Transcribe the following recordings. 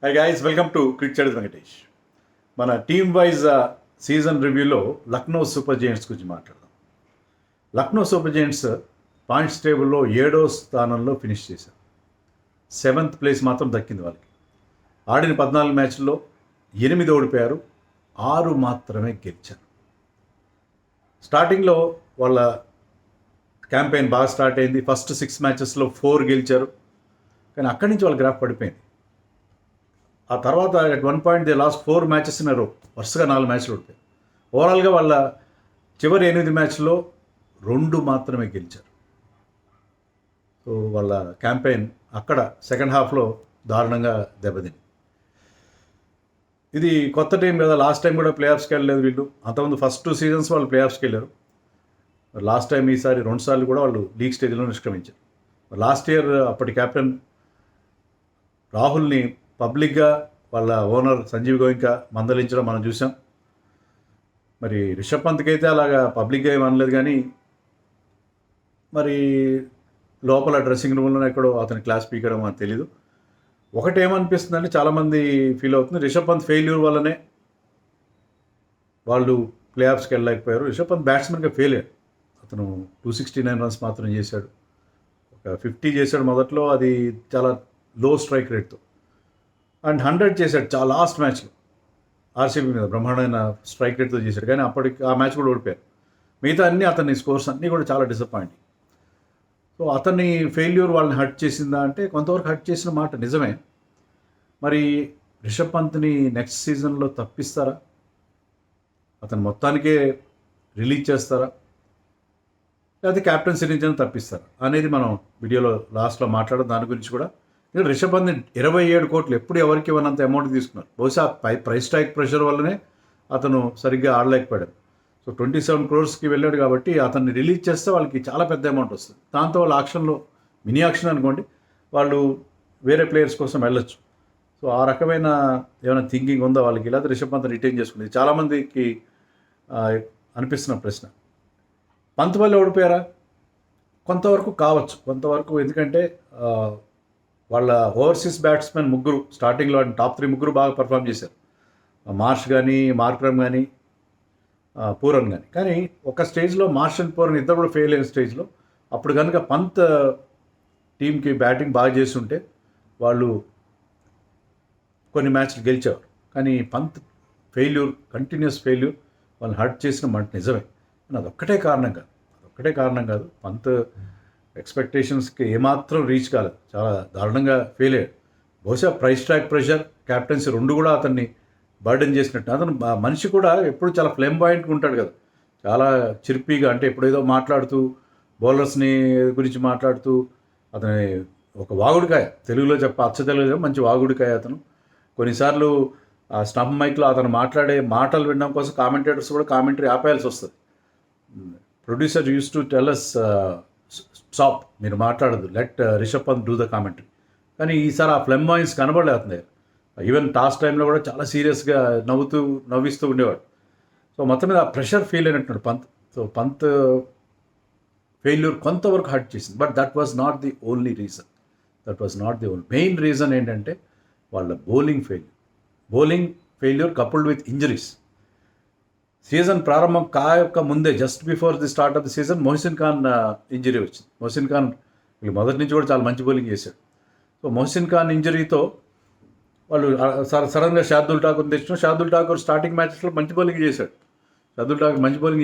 Hi guys, welcome to cricket Venkatesh. మన team wise season రివ్యూలో Lucknow super giants గురించి మాట్లాడదాం. లక్నో సూపర్ జెయింట్స్ పాయింట్స్ టేబుల్లో 7వ స్థానంలో ఫినిష్ చేశారు. 7th ప్లేస్ మాత్రం దక్కింది వాళ్ళకి. ఆడిన 14 మ్యాచ్ల్లో 8 ఓడిపోయారు, 6 మాత్రమే గెలిచారు. స్టార్టింగ్లో వాళ్ళ క్యాంపెయిన్ బాగా స్టార్ట్ అయింది. ఫస్ట్ 6 మ్యాచెస్లో 4 గెలిచారు. కానీ అక్కడి నుంచి వాళ్ళ గ్రాఫ్ పడిపోయింది. ఆ తర్వాత at one point they last 4 matches in row, వరుసగా 4 మ్యాచ్లు ఓడిపోయారు. ఓవరాల్గా వాళ్ళ చివరి 8 మ్యాచ్ల్లో 2 మాత్రమే గెలిచారు. సో వాళ్ళ క్యాంపెయిన్ అక్కడ సెకండ్ హాఫ్లో దారుణంగా దెబ్బతింది. ఇది కొత్త టీం కదా, లాస్ట్ టైం కూడా ప్లే ఆఫ్స్కి వెళ్ళలేదు వీళ్ళు. అంతకుముందు ఫస్ట్ 2 సీజన్స్ వాళ్ళు ప్లే ఆఫ్స్కి వెళ్ళారు. లాస్ట్ టైం ఈసారి 2 సార్లు కూడా వాళ్ళు లీగ్ స్టేజ్లో నిష్క్రమించారు. లాస్ట్ ఇయర్ అప్పటి కెప్టెన్ రాహుల్ని పబ్లిక్గా వాళ్ళ ఓనర్ సంజీవ్ గోయింకా మందలించడం మనం చూసాం. మరి రిషబ్ పంత్కి అయితే అలాగా పబ్లిక్గా ఏమి అనలేదు, కానీ మరి లోపల డ్రెస్సింగ్ రూమ్లోనే ఎక్కడో అతని క్లాస్ పీకడం మనకు తెలీదు. ఒకటేమనిపిస్తుందంటే చాలామంది ఫీల్ అవుతుంది, రిషబ్ పంత్ ఫెయిల్యూర్ వల్లనే వాళ్ళు ప్లే ఆఫ్స్కి వెళ్ళలేకపోయారు. రిషబ్ పంత్ బ్యాట్స్మెన్గా ఫెయిల్ అయ్యాడు. అతను 269 రన్స్ మాత్రం చేశాడు. ఒక 50 చేశాడు మొదట్లో, అది చాలా లో స్ట్రైక్ రేట్తో. అండ్ 100 చేశాడు చాలా లాస్ట్ మ్యాచ్లో ఆర్సీబీ మీద, బ్రహ్మాండమైన స్ట్రైక్ రేట్తో చేశాడు. కానీ అప్పటికి ఆ మ్యాచ్ కూడా ఓడిపోయారు. మిగతా అన్ని అతని స్కోర్స్ అన్నీ కూడా చాలా డిసప్పాయింటింగ్. సో అతన్ని ఫెయిల్యూర్ వాళ్ళని హర్ట్ చేసిందా అంటే కొంతవరకు హర్ట్ చేసిన మాట నిజమే. మరి రిషబ్ పంత్ని నెక్స్ట్ సీజన్లో తప్పిస్తారా, అతను మొత్తానికే రిలీజ్ చేస్తారా, లేకపోతే క్యాప్టెన్సీ నుంచి తప్పిస్తారా అనేది మనం వీడియోలో లాస్ట్లో మాట్లాడడం. దాని గురించి కూడా ఇక్కడ రిషబ్ పంత్ 27 కోట్లు ఎప్పుడు ఎవరికి ఇవ్వనంత అమౌంట్ తీసుకున్నారు. బహుశా ప్రైస్ ట్యాగ్ ప్రెషర్ వల్లనే అతను సరిగ్గా ఆడలేకపోయాడు. సో 27 crores వెళ్ళాడు కాబట్టి అతన్ని రిలీజ్ చేస్తే వాళ్ళకి చాలా పెద్ద అమౌంట్ వస్తుంది. దాంతో వాళ్ళ ఆక్షన్లో మినీ ఆక్షన్ అనుకోండి, వాళ్ళు వేరే ప్లేయర్స్ కోసం వెళ్ళొచ్చు. సో ఆ రకమైన ఏమైనా థింకింగ్ ఉందా వాళ్ళకి, లేదా రిషబ్ పంత్ రిటైన్ చేసుకుంది చాలామందికి అనిపిస్తున్న ప్రశ్న. పంత్ వల్ల ఓడిపోయారా? కొంతవరకు కావచ్చు, కొంతవరకు. ఎందుకంటే వాళ్ళ ఓవర్సీస్ బ్యాట్స్మెన్ ముగ్గురు స్టార్టింగ్లో టాప్ 3 ముగ్గురు బాగా పర్ఫామ్ చేశారు. మార్ష్ కానీ, మార్క్రమ్ కానీ, పూరన్ కానీ. కానీ ఒక స్టేజ్లో మార్ష్ అండ్ పూరన్ ఇద్దరు కూడా ఫెయిల్ అయిన స్టేజ్లో, అప్పుడు కనుక పంత్ టీంకి బ్యాటింగ్ బాగా చేస్తుంటే వాళ్ళు కొన్ని మ్యాచ్లు గెలిచేవారు. కానీ పంత్ ఫెయిల్యూర్, కంటిన్యూస్ ఫెయిల్యూర్ వాళ్ళని హర్ట్ చేసిన మాట నిజమే. కానీ అదొక్కటే కారణం కాదు. పంత్ ఎక్స్పెక్టేషన్స్కి ఏమాత్రం రీచ్ కాలేదు, చాలా దారుణంగా ఫెయిల్ అయ్యాడు. బహుశా ప్రైస్ ట్యాగ్ ప్రెషర్, క్యాప్టెన్సీ 2 కూడా అతన్ని బర్డెన్ చేసినట్టు. అతను మనిషి కూడా ఎప్పుడు చాలా ఫ్లేంబాయింట్గా ఉంటాడు కదా, చాలా చిర్పీగా, అంటే ఎప్పుడేదో మాట్లాడుతూ బౌలర్స్ని గురించి మాట్లాడుతూ, అతని ఒక వాగుడికాయ, తెలుగులో అచ్చ తెలుగులో మంచి వాగుడికాయ అతను. కొన్నిసార్లు ఆ స్టంప్ మైక్లో అతను మాట్లాడే మాటలు వినడం కోసం కామెంటేటర్స్ కూడా కామెంటరీ ఆపేయాల్సి వస్తుంది. Producer used to tell us, stop, మీరు మాట్లాడదు, let Rishabh Pant do the commentary. కానీ ఈసారి ఆ ఫ్లెమ్బాయిన్స్ కనబడలేతుంది. ఈవెన్ టాస్ టైంలో కూడా చాలా సీరియస్గా నవ్విస్తూ ఉండేవాడు. సో మొత్తం మీద ఆ ప్రెషర్ ఫీల్ అయినట్టున్నాడు పంత్. సో పంత్ ఫెయిల్యూర్ కొంతవరకు హర్ట్ చేసింది. But that was not the only reason. Main reason ఏంటంటే వాళ్ళ bowling failure coupled with injuries. సీజన్ ప్రారంభం కాక ముందే, just before the start of the season, Mohsin Khan injury వచ్చింది. మొహసిన్ ఖాన్ మొదటి నుంచి కూడా చాలా మంచి బౌలింగ్ చేశాడు. సో మొహసిన్ ఖాన్ ఇంజరీతో వాళ్ళు సడన్గా షార్దుల్ ఠాకూర్ తెచ్చిన. షార్దుల్ ఠాకూర్ స్టార్టింగ్ మ్యాచెస్లో మంచి బౌలింగ్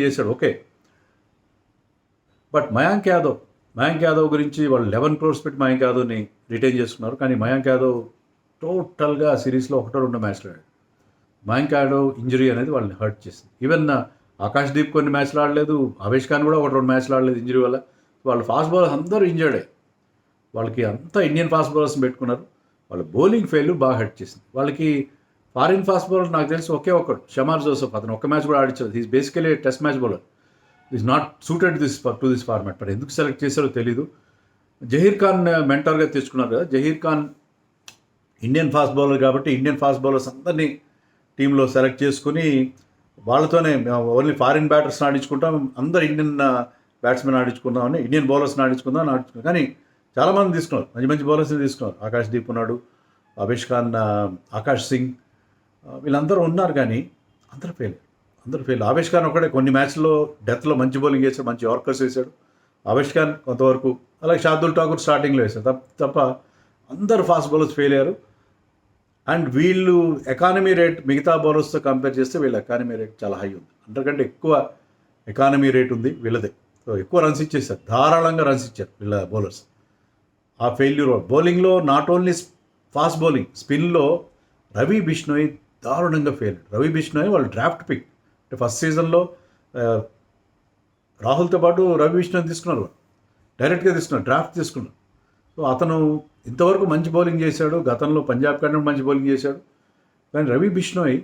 చేశాడు, ఓకే. బట్ మయాంక్ యాదవ్ గురించి వాళ్ళు 11 crores పెట్టి మయాంక్ యాదవ్ని రిటైన్ చేసుకున్నారు. కానీ మయాంక్ యాదవ్ టోటల్గా సిరీస్లో 1-2 మ్యాచ్లు ఆడాడు. మయాంక్ యాదవ్ ఇంజరీ అనేది వాళ్ళని హర్ట్ చేసింది. ఈవెన్ ఆకాష్దీప్ కొన్ని మ్యాచ్లు ఆడలేదు, అవేష్ ఖాన్ కూడా 1-2 మ్యాచ్లు ఆడలేదు ఇంజరీ వల్ల. వాళ్ళ ఫాస్ట్ బౌలర్స్ అందరూ ఇంజర్డ్ అయ్యాయి. వాళ్ళకి అంతా ఇండియన్ ఫాస్ట్ బౌలర్స్ని పెట్టుకున్నారు. వాళ్ళ బౌలింగ్ ఫెయిల్యూర్ బాగా హర్ట్ చేసింది. వాళ్ళకి ఫారిన్ ఫాస్ట్ బౌలర్ నాకు తెలిసి ఒకే ఒక్కడు, షమార్ జోసెఫ్. అతను ఒక్క మ్యాచ్ కూడా ఆడించారు. Is basically test match bowler. Is not suited to this format. మరి ఎందుకు సెలెక్ట్ చేశారో తెలీదు. జహీర్ ఖాన్ మెంటర్గా తెచ్చుకున్నారు కదా. Zaheer Khan Indian fast bowler కాబట్టి ఇండియన్ ఫాస్ట్ బౌలర్స్ అందరినీ టీంలో సెలెక్ట్ చేసుకుని వాళ్ళతోనే ఓన్లీ ఫారిన్ బ్యాటర్స్ని ఆడించుకుంటాం, అందరు ఇండియన్ బ్యాట్స్మెన్ ఆడించుకుందామని, ఇండియన్ బౌలర్స్ని ఆడించుకుందామని కానీ చాలామంది తీసుకున్నారు, మంచి బౌలర్స్ని తీసుకున్నారు. ఆకాష్దీప్ ఉన్నాడు, అవేష్ ఖాన్, ఆకాష్ సింగ్, వీళ్ళందరూ ఉన్నారు కానీ అందరూ ఫెయిల్. ఆవేష్ ఖాన్ ఒకటే కొన్ని మ్యాచ్లో డెత్లో మంచి బౌలింగ్ చేశాడు, మంచి యార్కర్స్ వేశాడు. ఆవేష్ ఖాన్ కొంతవరకు, అలాగే షార్దుల్ ఠాకూర్ స్టార్టింగ్లో వేశాడు తప్ప అందరు ఫాస్ట్ బౌలర్స్ ఫెయిల్ అయ్యారు. అండ్ వీళ్ళు ఎకానమీ రేట్ మిగతా బౌలర్స్తో కంపేర్ చేస్తే వీళ్ళ ఎకానమీ రేట్ చాలా హై ఉంది. అందరికంటే ఎక్కువ ఎకానమీ రేట్ ఉంది వీళ్ళదే. సో ఎక్కువ రన్స్ ఇచ్చేసారు, ధారాళంగా రన్స్ ఇచ్చారు వీళ్ళ బౌలర్స్. ఆ ఫెయిల్యూర్ బౌలింగ్లో నాట్ ఓన్లీ ఫాస్ట్ బౌలింగ్, స్పిన్లో రవి బిష్ణోయ్ దారుణంగా ఫెయిల్. రవి బిష్ణోయ్ వాళ్ళు డ్రాఫ్ట్ పిక్, అంటే ఫస్ట్ సీజన్లో రాహుల్తో పాటు రవి బిష్ణోయ్ తీసుకున్నారు, డైరెక్ట్గా తీసుకున్నారు, డ్రాఫ్ట్ తీసుకున్నారు. సో అతను ఇంతవరకు మంచి బౌలింగ్ చేశాడు, గతంలో పంజాబ్ కంటే మంచి బౌలింగ్ చేశాడు. కానీ రవి బిష్ణోయ్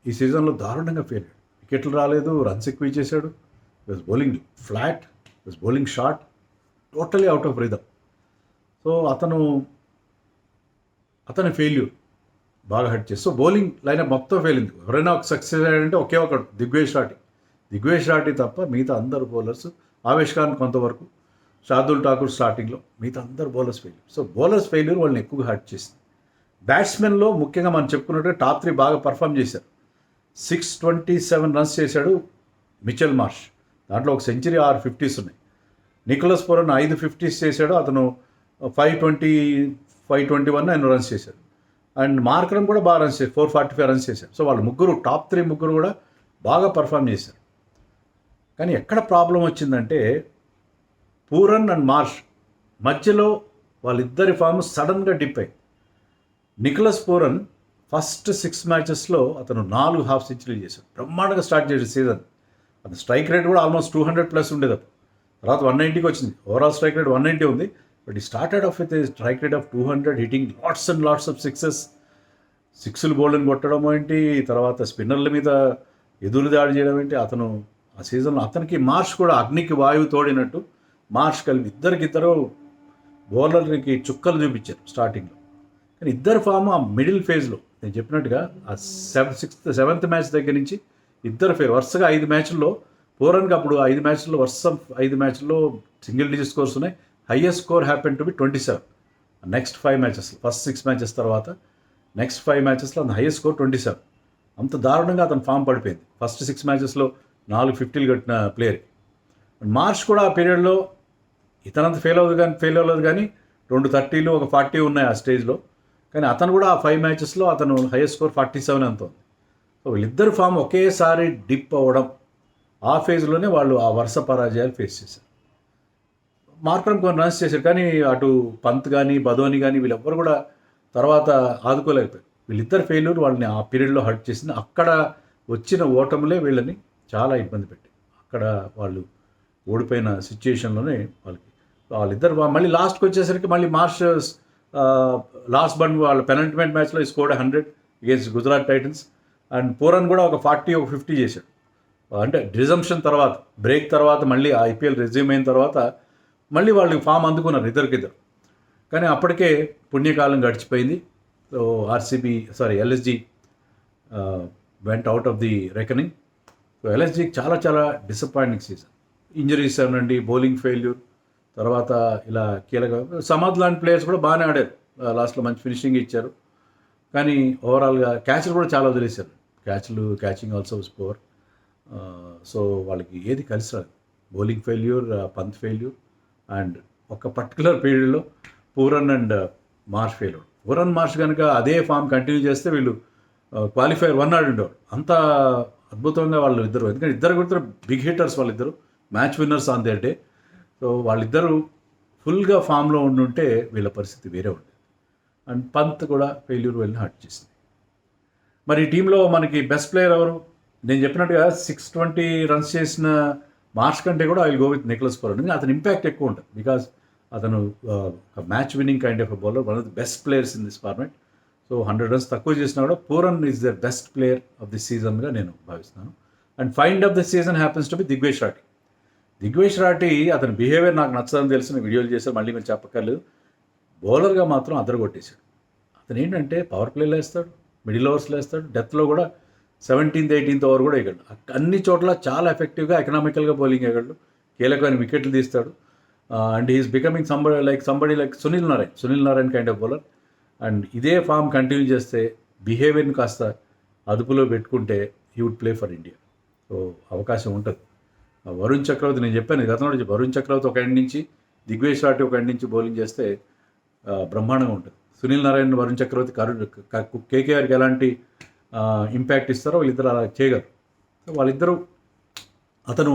ఈ సీజన్లో దారుణంగా ఫెయిల్ అయ్యాడు. వికెట్లు రాలేదు, రన్స్ ఎక్కువ ఇచ్చేశాడు. Was bowling flat, was bowling short, totally out of rhythm. So అతని ఫెయిల్యూర్ బాగా హర్ట్ చేసి, సో బౌలింగ్ లైనప్ మొత్తం ఫెయిల్ అయింది. ఎవరైనా ఒక సక్సెస్ అయ్యాడంటే ఒకే ఒకడు దిగ్వేష్ రాటి తప్ప మిగతా అందరు బౌలర్స్, ఆవేష్ ఖాన్ కొంతవరకు, షార్దుల్ ఠాకూర్ స్టార్టింగ్లో, మిగతా అందరు bowlers failure. So bowlers failure వాళ్ళని ఎక్కువగా హర్ట్ చేసింది. బ్యాట్స్మెన్లో ముఖ్యంగా మనం చెప్పుకున్నట్టు టాప్ 3 బాగా పర్ఫామ్ చేశారు. 627 రన్స్ చేశాడు మిచెల్ మార్ష్, దాంట్లో ఒక సెంచరీ 6 50s ఉన్నాయి. నికోలస్ పూరన్ 5 50s చేశాడు, అతను 520, 521 ఆయన రన్స్ చేశాడు. అండ్ మార్కరం కూడా బాగా రన్స్ చేశారు, 445 రన్స్ చేశారు. సో వాళ్ళు ముగ్గురు టాప్ 3 ముగ్గురు కూడా బాగా పర్ఫామ్ చేశారు. కానీ ఎక్కడ ప్రాబ్లం వచ్చిందంటే పూరన్ అండ్ మార్ష్ మధ్యలో వాళ్ళిద్దరి ఫామ్ సడన్గా డిప్ అయింది. నికోలస్ పూరన్ ఫస్ట్ 6 మ్యాచెస్లో అతను 4 హాఫ్ సెంచరీలు చేశాడు, బ్రహ్మాండంగా స్టార్ట్ చేశాడు సీజన్. అతను స్ట్రైక్ రేట్ కూడా ఆల్మోస్ట్ 200+ ఉండేది, అప్పుడు తర్వాత 190కి వచ్చింది. ఓవరాల్ స్ట్రైక్ రేట్ 190 ఉంది, బట్ ఈ started off with strike rate of 200, hitting lots and lots of సిక్స్లు బౌల్ని కొట్టడం ఏంటి, తర్వాత స్పిన్నర్ల మీద ఎదురు దాడి చేయడం ఏంటి. అతను ఆ సీజన్లో అతనికి మార్ష్ కూడా అగ్నికి వాయువు తోడినట్టు మార్ష్ కలిపి ఇద్దరు బౌలర్కి చుక్కలు చూపించారు స్టార్టింగ్లో. కానీ ఇద్దరు ఫామ్ ఆ మిడిల్ ఫేజ్లో నేను చెప్పినట్టుగా ఆ 7th మ్యాచ్ దగ్గర నుంచి ఇద్దరు ఫెయిల్. వరుసగా 5 మ్యాచ్ల్లో పూరన్కి అప్పుడు 5 మ్యాచ్ల్లో 5 మ్యాచ్ల్లో సింగిల్ డిజిట్ స్కోర్స్ ఉన్నాయి. Highest score happen to be 27. Next 5 matches, first 6 matches తర్వాత నెక్స్ట్ 5 మ్యాచెస్లో అంత హైయెస్ట్ స్కోర్ 27. అంత దారుణంగా అతను ఫామ్ పడిపోయింది. ఫస్ట్ 6 మ్యాచెస్లో 4 50లు కట్టిన ప్లేయర్కి. మార్చ్ కూడా ఆ పీరియడ్లో ఇతనంత ఫెయిల్ అవ్వలేదు కానీ 2 30లు, ఒక 40 ఉన్నాయి ఆ స్టేజ్లో. కానీ అతను కూడా ఆ 5 మ్యాచెస్లో అతను హైయెస్ట్ స్కోర్ 47 అంత ఉంది. సో వీళ్ళిద్దరు ఫామ్ ఒకేసారి డిప్ అవ్వడం, ఆ ఫేజ్లోనే వాళ్ళు ఆ వరుస పరాజయాలు ఫేస్ చేశారు. మార్కరం కొన్ని రన్స్ చేశారు, కానీ అటు పంత్ కానీ బదోని కానీ వీళ్ళెవ్వరు కూడా తర్వాత ఆదుకోలేకపోయారు. వీళ్ళిద్దరు ఫెయిల్యూర్ వాళ్ళని ఆ పీరియడ్లో హర్ట్ చేసింది. అక్కడ వచ్చిన ఓటములే వీళ్ళని చాలా ఇబ్బంది పెట్టాయి. అక్కడ వాళ్ళు ఓడిపోయిన సిచ్యుయేషన్లోనే వాళ్ళిద్దరు మళ్ళీ లాస్ట్కి వచ్చేసరికి మళ్ళీ మార్ష్ లాస్ట్ బండ్ వాళ్ళ పెనల్టిమెంట్ మ్యాచ్లో scored 100 against Gujarat Titans. And Pooran కూడా ఒక 40, ఒక 50 చేశాడు. అంటే రిజంప్షన్ తర్వాత, బ్రేక్ తర్వాత, మళ్ళీ IPL రెజ్యూమ్ అయిన తర్వాత మళ్ళీ వాళ్ళు ఫామ్ అందుకున్నారు ఇద్దరికిద్దరు. కానీ అప్పటికే పుణ్యకాలం గడిచిపోయింది. So LSG went out of the reckoning. So LSGకి చాలా చాలా డిసప్పాయింటింగ్ సీజన్. ఇంజరీస్ అనండి, బౌలింగ్ ఫెయిల్యూర్, తర్వాత ఇలా కీలక సమాధ్ లాంటి ప్లేయర్స్ కూడా బాగానే ఆడారు, లాస్ట్లో మంచి ఫినిషింగ్ ఇచ్చారు. కానీ ఓవరాల్గా క్యాచ్లు కూడా చాలా వదిలేశారు. Catching also score. సో వాళ్ళకి ఏది కలిసి రాదు. Bowling failure, Pant failure, and ఒక పర్టికులర్ పీరియడ్లో Pooran and Marsh failure. Pooran Marsh కనుక అదే ఫామ్ కంటిన్యూ చేస్తే వీళ్ళు క్వాలిఫైర్ 1 ఆడి ఉండేవారు. అంత అద్భుతంగా వాళ్ళు ఇద్దరు, ఎందుకంటే ఇద్దరు కూడా బిగ్ హిట్టర్స్, వాళ్ళిద్దరు match winners on their day. So వాళ్ళిద్దరూ ఫుల్గా ఫామ్లో ఉండుంటే వీళ్ళ పరిస్థితి వేరే ఉండేది. అండ్ పంత్ కూడా ఫెయిల్యూర్ వెళ్ళి హర్ట్ చేసింది. మరి ఈ టీంలో మనకి బెస్ట్ ప్లేయర్ ఎవరు? నేను చెప్పినట్టుగా 620 రన్స్ చేసిన మార్ష్ కంటే కూడా I will go with Nicholas Pooran. అతని ఇంపాక్ట్ ఎక్కువ ఉంటుంది, బికాజ్ అతను match winning kind of bowler, one of the best players in this format. So 100 runs తక్కువ చేసినా కూడా Pooran is the best player of the సీజన్గా నేను భావిస్తున్నాను. And find of the season happens to be Digvesh Rathi. అతని behaviour నాకు నచ్చదని తెలిసిన వీడియోలు చేశారు, మళ్ళీ మీరు చెప్పక్కర్లేదు. బౌలర్గా మాత్రం అదరగొట్టేశాడు. అతను ఏంటంటే పవర్ ప్లేలో వేస్తాడు, మిడిల్ ఓవర్స్లో వేస్తాడు, డెత్లో కూడా 17th 18th ఓవర్ కూడా వేయగలడు. అన్ని చోట్ల చాలా ఎఫెక్టివ్గా ఎకనామికల్గా బౌలింగ్ వేయగలడు, కీలకమైన వికెట్లు తీస్తాడు. And he's becoming somebody like Sunil Narine kind of bowler. And ఇదే ఫామ్ కంటిన్యూ చేస్తే బిహేవియర్ని కాస్త అదుపులో పెట్టుకుంటే he would play for India. So అవకాశం ఉంటుంది. వరుణ్ చక్రవర్తి నేను చెప్పాను గతంలో, వరుణ్ చక్రవర్తి ఒక ఎండ్ నుంచి, దిగ్వేష్ రాఠీ ఒక ఎండ్ నుంచి బౌలింగ్ చేస్తే బ్రహ్మాండంగా ఉంటుంది. సునీల్ నారాయణ, వరుణ్ చక్రవర్తి, కేకేఆర్కి ఎలాంటి ఇంపాక్ట్ ఇస్తారో వీళ్ళిద్దరు అలా చేయగలరు. వాళ్ళిద్దరూ, అతను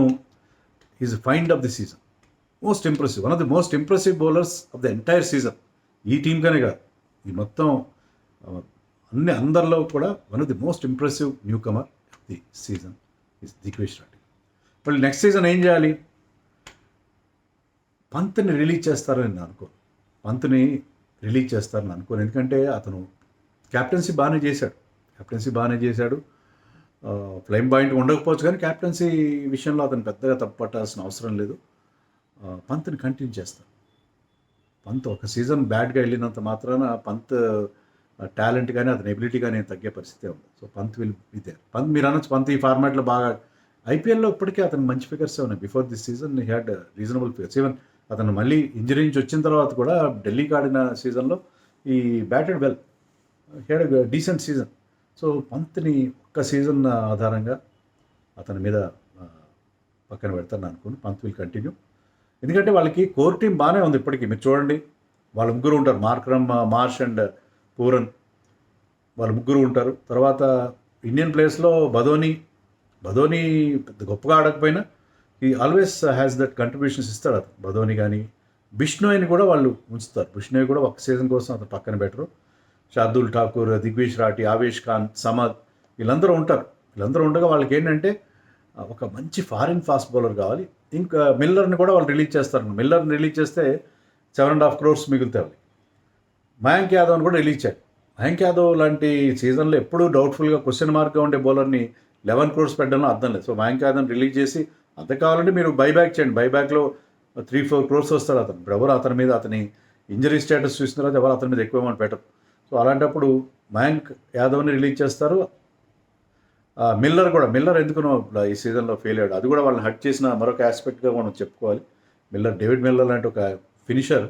is find of the season, most impressive, one of the most impressive bowlers of the entire season. ఈ టీంకనే కాదు, ఈ మొత్తం అందరిలో కూడా one of the most impressive newcomer of the season is Digvesh Rathi. వాళ్ళు నెక్స్ట్ సీజన్ ఏం చేయాలి? పంత్ని రిలీజ్ చేస్తారని నేను అనుకోను. పంత్ని రిలీజ్ చేస్తారని అనుకోను, ఎందుకంటే అతను క్యాప్టెన్సీ బాగానే చేశాడు. ఫ్లైమ్ పాయింట్ ఉండకపోవచ్చు, కానీ క్యాప్టెన్సీ విషయంలో అతను పెద్దగా తప్పట్టాల్సిన అవసరం లేదు. పంత్ని కంటిన్యూ చేస్తారు. పంత్ ఒక సీజన్ బ్యాడ్గా వెళ్ళినంత మాత్రాన పంత్ టాలెంట్ కానీ అతని ఎబిలిటీ కానీ తగ్గే పరిస్థితి ఉంది. So Pant will be there. Pant మీరు అనొచ్చు, పంత్ ఈ ఫార్మాట్లో బాగా, ఐపీఎల్లో ఇప్పటికే అతను మంచి ఫిగర్స్ ఉన్నాయి. Before this season he had reasonable figures. Even అతను మళ్ళీ ఇంజరీ నుంచి వచ్చిన తర్వాత కూడా ఢిల్లీకి ఆడిన సీజన్లో ఈ batted well, had decent season. So పంత్ని ఒక్క సీజన్ ఆధారంగా అతని మీద పక్కన పెడతాను అనుకోండి. పంత్ విల్ కంటిన్యూ, ఎందుకంటే వాళ్ళకి కోర్ టీం బాగానే ఉంది ఇప్పటికీ. మీరు చూడండి, వాళ్ళ ముగ్గురు ఉంటారు, మార్ష్ అండ్ పూరన్, వాళ్ళ ముగ్గురు ఉంటారు. తర్వాత ఇండియన్ ప్లేయర్స్లో బదోని పెద్ద గొప్పగా ఆడకపోయినా ఈ ఆల్వేస్ హ్యాస్ దట్ కంట్రిబ్యూషన్స్ ఇస్తాడు అతను. బదోని కానీ బిష్నోయ్ని కూడా వాళ్ళు ఉంచుతారు. బిష్నోయ్ కూడా ఒక సీజన్ కోసం అతను పక్కన పెట్టరు. షార్దుల్ ఠాకూర్, దిగ్వేష్ రాఠీ, ఆవేష్ ఖాన్, సమద్, వీళ్ళందరూ ఉంటారు. వీళ్ళందరూ ఉండగా వాళ్ళకి ఏంటంటే ఒక మంచి ఫారిన్ ఫాస్ట్ బౌలర్ కావాలి. ఇంకా మిల్లర్ని కూడా వాళ్ళు రిలీజ్ చేస్తారు. మిల్లర్ని రిలీజ్ చేస్తే 7.5 crores మిగులుతాయి వాళ్ళకి. మయాంక్ యాదవ్ని కూడా రిలీజ్ చేయాలి. మయాంక్ యాదవ్ లాంటి సీజన్లో ఎప్పుడూ డౌట్ఫుల్గా క్వశ్చన్ మార్క్గా ఉండే బౌలర్ని 11 crores పెట్టడంలో అర్థం లేదు. సో మయాంక్ యాదవ్ని రిలీజ్ చేసి, అంత కావాలంటే మీరు బైబ్యాక్ చేయండి. బైబ్యాక్లో 3-4 crores వస్తాడు అతను. ఇప్పుడు ఎవరు అతని మీద, అతని ఇంజరీ స్టేటస్ చూసిన తర్వాత ఎవరు అతని మీద ఎక్కువ అమౌంట్ పెట్టరు. సో అలాంటప్పుడు మయాంక్ యాదవ్ని రిలీజ్ చేస్తారు. మిల్లర్ ఎందుకునో ఈ సీజన్లో ఫెయిల్ అయ్యాడు. అది కూడా వాళ్ళని హట్ చేసిన మరొక ఆస్పెక్ట్గా మనం చెప్పుకోవాలి. డేవిడ్ మిల్లర్ లాంటి ఒక ఫినిషర్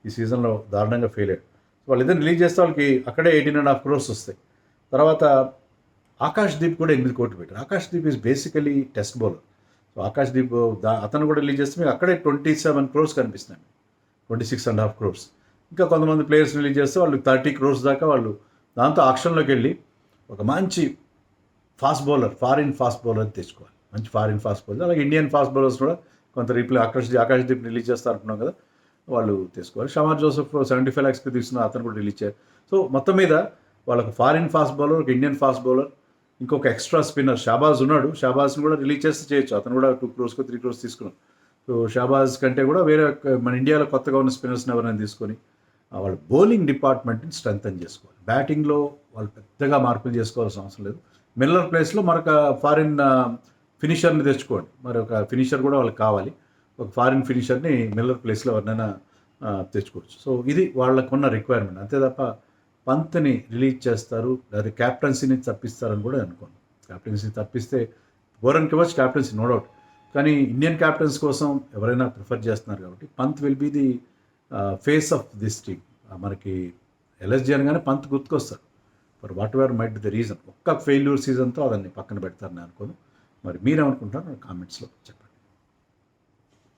ఈ సీజన్లో దారుణంగా ఫెయిల్ అయ్యాడు. వాళ్ళిద్దరు రిలీజ్ చేస్తే వాళ్ళకి అక్కడే 18.5 crores వస్తాయి. తర్వాత ఆకాష్ దీప్ కూడా 8 కోట్లు పెట్టారు. Akash Deep is basically test bowler. So Akash Deep అతను కూడా రిలీజ్ చేస్తే మీకు అక్కడే 27 crores కనిపిస్తున్నాయి, 26.5 crores. ఇంకా కొంతమంది ప్లేయర్స్ రిలీజ్ చేస్తే వాళ్ళు 30 crores దాకా వాళ్ళు దాంతో ఆక్షన్లోకి వెళ్ళి ఒక మంచి fast bowler, foreign fast bowler తెచ్చుకోవాలి. మంచి ఫారిన్ ఫాస్ట్ బౌలర్, అలాగే ఇండియన్ ఫాస్ట్ బౌలర్స్ కూడా కొంత ఆకాష్ దీప్ రిలీజ్ చేస్తారు అనుకున్నాం కదా, వాళ్ళు తీసుకోవాలి. షమార్ జోసెఫ్ 75 lakhsకి తీసుకున్న అతను కూడా రిలీజ్ చేయాలి. సో మొత్తం మీద వాళ్ళకు ఫారిన్ ఫాస్ట్ బౌలర్, ఒక ఇండియన్ ఫాస్ట్ బౌలర్, ఇంకొక ఎక్స్ట్రా స్పిన్నర్ షాబాజ్ ఉన్నాడు. షాబాజ్ని కూడా రిలీజ్ చేస్తే చేయొచ్చు. అతను కూడా 2 crores 3 crores తీసుకున్నాడు. సో షాబాజ్ కంటే కూడా వేరే మన ఇండియాలో కొత్తగా ఉన్న స్పిన్నర్స్ని ఎవరైనా తీసుకొని వాళ్ళ బౌలింగ్ డిపార్ట్మెంట్ని స్ట్రెంగ్తన్ చేసుకోవాలి. బ్యాటింగ్లో వాళ్ళు పెద్దగా మార్పులు చేసుకోవాల్సిన అవసరం లేదు. మిల్లర్ ప్లేస్లో మరొక ఫారిన్ ఫినిషర్ని తెచ్చుకోండి. మరొక ఫినిషర్ కూడా వాళ్ళకి కావాలి. ఒక ఫారిన్ ఫినిషర్ని మిల్లర్ ప్లేస్లో ఎవరినైనా తెచ్చుకోవచ్చు. సో ఇది వాళ్ళకున్న రిక్వైర్మెంట్. అంతే తప్ప పంత్ని రిలీజ్ చేస్తారు లేదా క్యాప్టెన్సీని తప్పిస్తారని కూడా అనుకోండి. క్యాప్టెన్సీ తప్పిస్తే బోరన్కి ఇవ్వచ్చు క్యాప్టెన్సీ, నో డౌట్. కానీ ఇండియన్ క్యాప్టెన్స్ కోసం ఎవరైనా ప్రిఫర్ చేస్తున్నారు కాబట్టి Pant will be the face of this team. మనకి ఎల్ఎస్జీ అనగానే పంత్ గుర్తుకొస్తారు. For whatever might the reason. ఒక్క ఫెయిల్యూర్ సీజన్తో అతన్ని పక్కన పెడతారని అనుకోను. మరి మీరేమనుకుంటారో కామెంట్స్లో చెప్పండి.